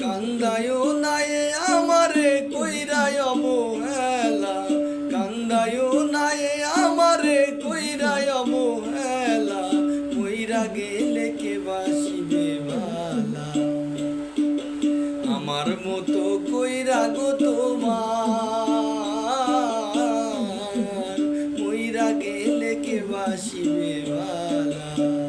কান্দায়ও নাই আমারে কইরায় অবহেলা, কান্দায়ও নাই আমারে কইরায় অবহেলা, কইরা গেলে কে বাসিবে বালা। আমার মতো কইরা গো তোমার, কইরা গেলে কে বাসিবে বালা।